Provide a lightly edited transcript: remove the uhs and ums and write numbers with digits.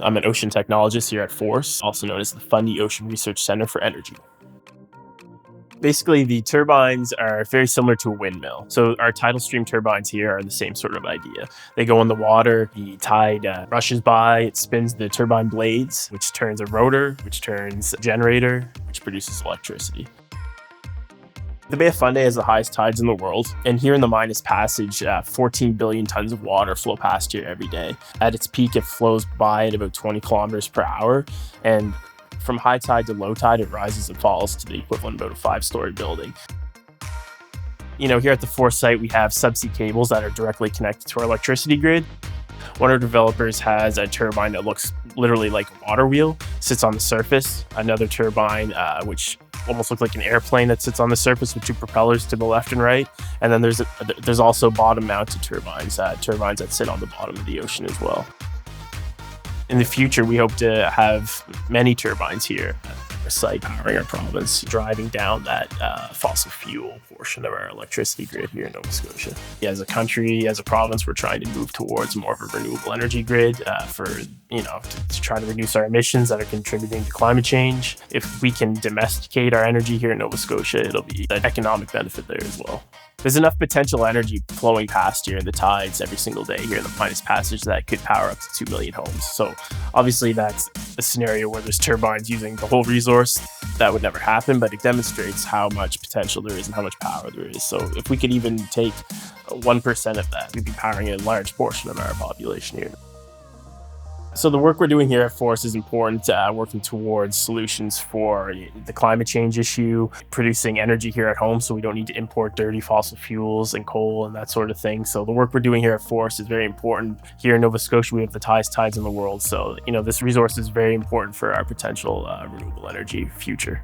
I'm an ocean technologist here at FORCE, also known as the Fundy Ocean Research Center for Energy. Basically, the turbines are very similar to a windmill. So our tidal stream turbines here are the same sort of idea. They go in the water, the tide rushes by, it spins the turbine blades, which turns a rotor, which turns a generator, which produces electricity. The Bay of Fundy has the highest tides in the world, and here in the Minas Passage, 14 billion tons of water flow past here every day. At its peak, it flows by at about 20 kilometers per hour, and from high tide to low tide, it rises and falls to the equivalent of about a 5-story building. Here at the FORCE site, we have subsea cables that are directly connected to our electricity grid. One of our developers has a turbine that looks literally like a water wheel, sits on the surface. Another turbine, which almost looks like an airplane that sits on the surface with two propellers to the left and right. And then there's also bottom-mounted turbines, turbines that sit on the bottom of the ocean as well. In the future, we hope to have many turbines here at our site powering our province, driving down that fossil fuel portion of our electricity grid here in Nova Scotia. As a country, as a province, we're trying to move towards more of a renewable energy grid to try to reduce our emissions that are contributing to climate change. If we can domesticate our energy here in Nova Scotia, it'll be an economic benefit there as well. There's enough potential energy flowing past here in the tides every single day here in the Minas Passage that could power up to 2 million homes. So obviously that's a scenario where there's turbines using the whole resource. That would never happen, but it demonstrates how much potential there is and how much power there is. So if we could even take 1% of that, we'd be powering a large portion of our population here. So the work we're doing here at FORCE is important, working towards solutions for the climate change issue, producing energy here at home so we don't need to import dirty fossil fuels and coal and that sort of thing. So the work we're doing here at FORCE is very important. Here in Nova Scotia, we have the highest tides in the world. So, this resource is very important for our potential renewable energy future.